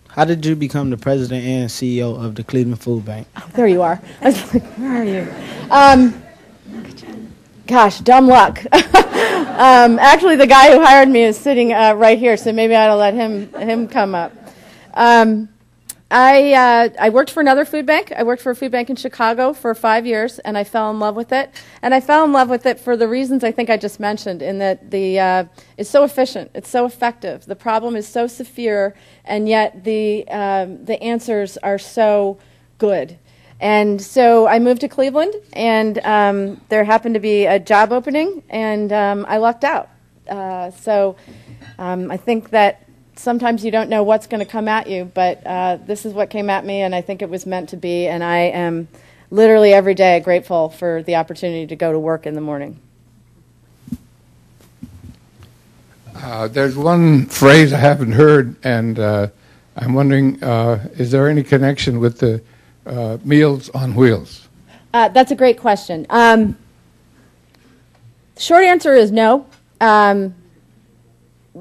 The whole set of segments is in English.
How did you become the president and CEO of the Cleveland Foodbank? Oh, there you are. I was like, where are you? Gosh, dumb luck. Actually, the guy who hired me is sitting right here, so maybe I ought to let him come up. I worked for another food bank. I worked for a food bank in Chicago for 5 years, and I fell in love with it. And I fell in love with it for the reasons I think I just mentioned, in that it's so efficient, it's so effective. The problem is so severe, and yet the answers are so good. And so I moved to Cleveland, and there happened to be a job opening, and I lucked out. I think that sometimes you don't know what's going to come at you, but this is what came at me, and I think it was meant to be, and I am literally every day grateful for the opportunity to go to work in the morning. There's one phrase I haven't heard, and I'm wondering, is there any connection with the Meals on Wheels? That's a great question. Short answer is no.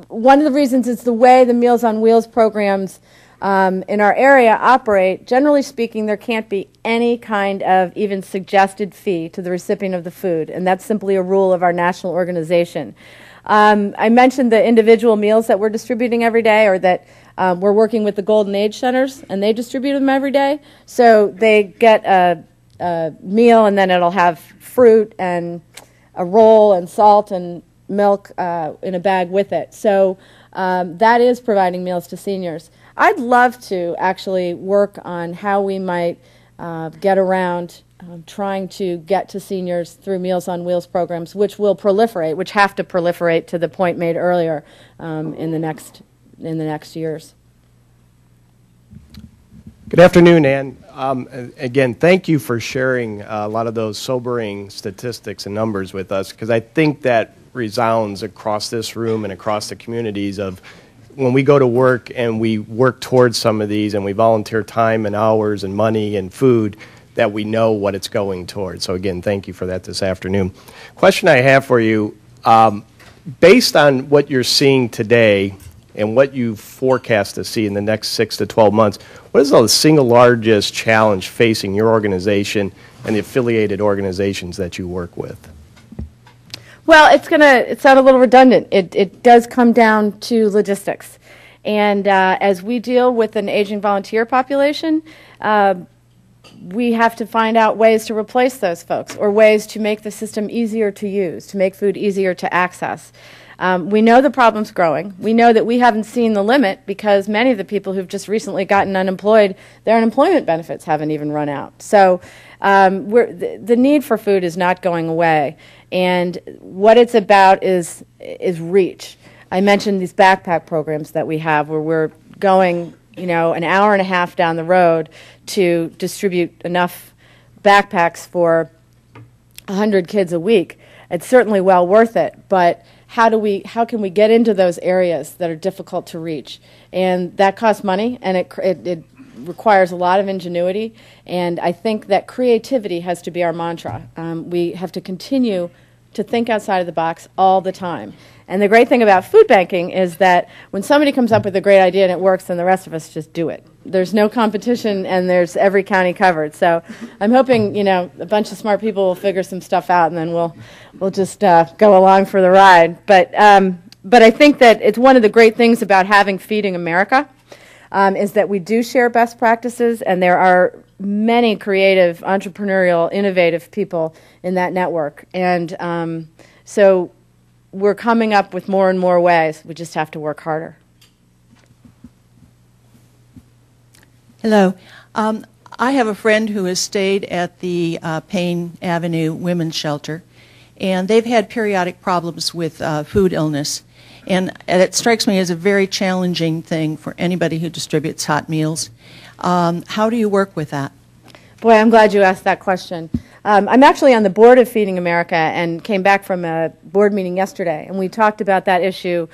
One of the reasons is the way the Meals on Wheels programs in our area operate. Generally speaking, there can't be any kind of even suggested fee to the recipient of the food, and that's simply a rule of our national organization. I mentioned the individual meals that we're distributing every day, or that we're working with the Golden Age Centers, and they distribute them every day. So they get a meal, and then it'll have fruit and a roll and salt and milk in a bag with it. So that is providing meals to seniors. I'd love to actually work on how we might get around trying to get to seniors through Meals on Wheels programs, which will proliferate, which have to proliferate to the point made earlier in the next years. Good afternoon, Ann. Again, thank you for sharing a lot of those sobering statistics and numbers with us, because I think that resounds across this room and across the communities of when we go to work and we work towards some of these and we volunteer time and hours and money and food, that we know what it's going towards. So again, thank you for that this afternoon. Question I have for you, based on what you're seeing today and what you forecast to see in the next 6 to 12 months, what is the single largest challenge facing your organization and the affiliated organizations that you work with? Well, it sound a little redundant. It does come down to logistics. And as we deal with an aging volunteer population, we have to find out ways to replace those folks, or ways to make the system easier to use, to make food easier to access. We know the problem's growing. We know that we haven't seen the limit, because many of the people who've just recently gotten unemployed, their unemployment benefits haven't even run out. So the need for food is not going away. And what it's about is reach. I mentioned these backpack programs that we have, where we're going, an hour and a half down the road to distribute enough backpacks for 100 kids a week. It's certainly well worth it, but how can we get into those areas that are difficult to reach? And that costs money, and it requires a lot of ingenuity, and I think that creativity has to be our mantra. We have to continue to think outside of the box all the time. And the great thing about food banking is that when somebody comes up with a great idea and it works, then the rest of us just do it. There's no competition, and there's every county covered. So I'm hoping, a bunch of smart people will figure some stuff out, and then we'll just go along for the ride. But I think that it's one of the great things about having Feeding America is that we do share best practices, and there are many creative, entrepreneurial, innovative people in that network. And so we're coming up with more and more ways. We just have to work harder. Hello. I have a friend who has stayed at the Payne Avenue Women's Shelter, and they've had periodic problems with food illness. And it strikes me as a very challenging thing for anybody who distributes hot meals. How do you work with that? Boy, I'm glad you asked that question. I'm actually on the board of Feeding America and came back from a board meeting yesterday, and we talked about that issue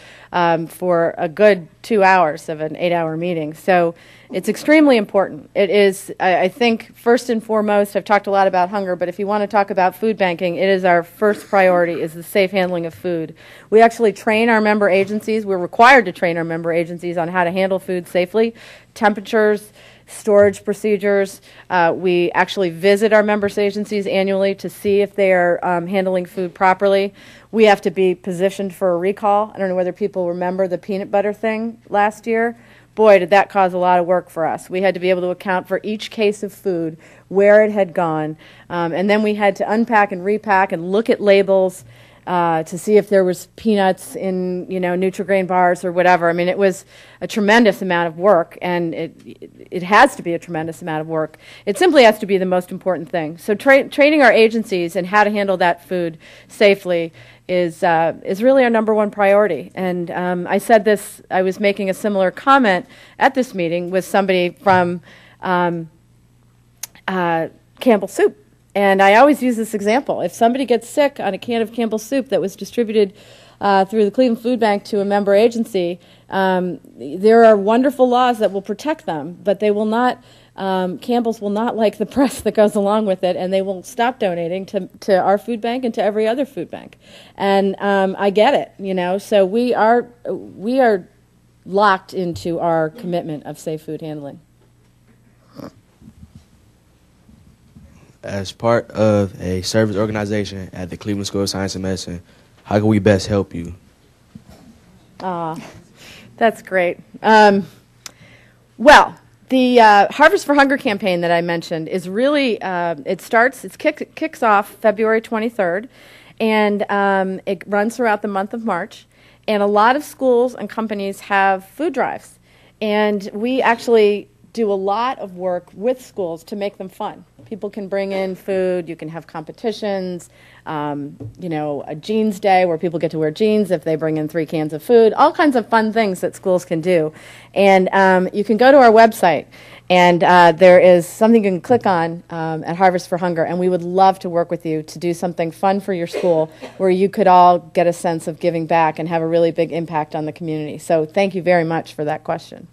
for a good 2 hours of an 8-hour meeting. So it's extremely important. It is, I think, first and foremost, I've talked a lot about hunger, but if you want to talk about food banking, it is our first priority, is the safe handling of food. We actually train our member agencies. We're required to train our member agencies on how to handle food safely, temperatures, storage procedures. We actually visit our members' agencies annually to see if they are handling food properly. We have to be positioned for a recall. I don't know whether people remember the peanut butter thing last year. Boy, did that cause a lot of work for us. We had to be able to account for each case of food, where it had gone, and then we had to unpack and repack and look at labels to see if there was peanuts in, Nutri-Grain bars or whatever. I mean, it was a tremendous amount of work, and it has to be a tremendous amount of work. It simply has to be the most important thing. So training our agencies and how to handle that food safely is really our number one priority. And I said this, I was making a similar comment at this meeting with somebody from Campbell Soup. And I always use this example. If somebody gets sick on a can of Campbell Soup that was distributed through the Cleveland Food Bank to a member agency, there are wonderful laws that will protect them, but they will not, Campbell's will not like the press that goes along with it, and they will stop donating to our food bank and to every other food bank. And I get it, so we are locked into our commitment of safe food handling. As part of a service organization at the Cleveland School of Science and Medicine, how can we best help you? That's great. Well, the Harvest for Hunger campaign that I mentioned is really, it kicks off February 23rd, and it runs throughout the month of March. And a lot of schools and companies have food drives. And we actually do a lot of work with schools to make them fun. People can bring in food. You can have competitions, a jeans day where people get to wear jeans if they bring in 3 cans of food, all kinds of fun things that schools can do. And you can go to our website, and there is something you can click on at Harvest for Hunger, and we would love to work with you to do something fun for your school where you could all get a sense of giving back and have a really big impact on the community. So thank you very much for that question.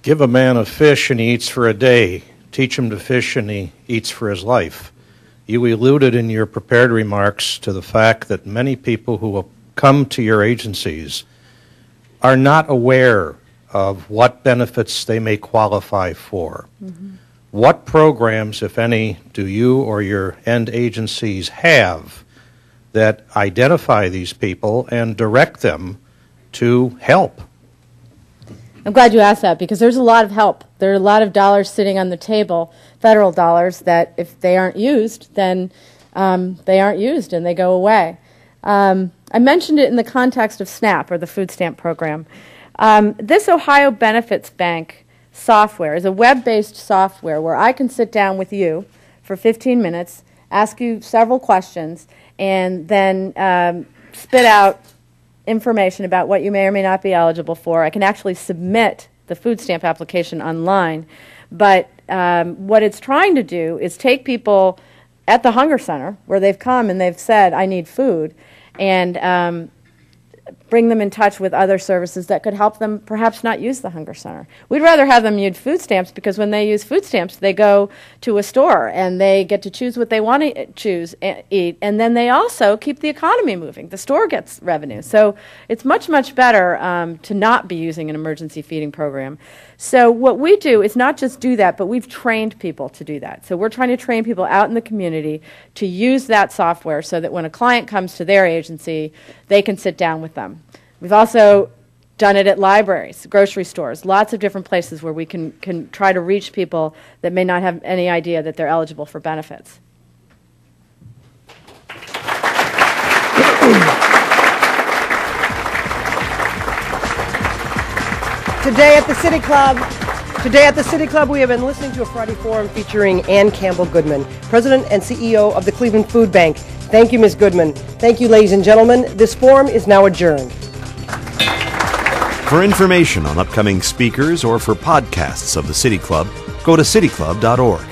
Give a man a fish and he eats for a day. Teach him to fish and he eats for his life. You alluded in your prepared remarks to the fact that many people who will come to your agencies are not aware of what benefits they may qualify for. Mm-hmm. What programs, if any, do you or your end agencies have that identify these people and direct them to help? I'm glad you asked that, because there's a lot of help. There are a lot of dollars sitting on the table, federal dollars, that if they aren't used, then they aren't used and they go away. I mentioned it in the context of SNAP, or the food stamp program. This Ohio Benefits Bank software is a web-based software where I can sit down with you for 15 minutes, ask you several questions, and then spit out information about what you may or may not be eligible for. I can actually submit the food stamp application online. But what it's trying to do is take people at the Hunger Center, where they've come and they've said, I need food, and bring them in touch with other services that could help them perhaps not use the Hunger Center. We'd rather have them use food stamps, because when they use food stamps, they go to a store and they get to choose what they want to eat, and then they also keep the economy moving. The store gets revenue. So it's much, much better to not be using an emergency feeding program. So what we do is not just do that, but we've trained people to do that. So we're trying to train people out in the community to use that software so that when a client comes to their agency, they can sit down with them. We've also done it at libraries, grocery stores, lots of different places where we can try to reach people that may not have any idea that they're eligible for benefits. Today at the City Club, we have been listening to a Friday Forum featuring Ann Campbell Goodman, President and CEO of the Cleveland Food Bank. Thank you, Ms. Goodman. Thank you, ladies and gentlemen. This forum is now adjourned. For information on upcoming speakers or for podcasts of the City Club, go to cityclub.org.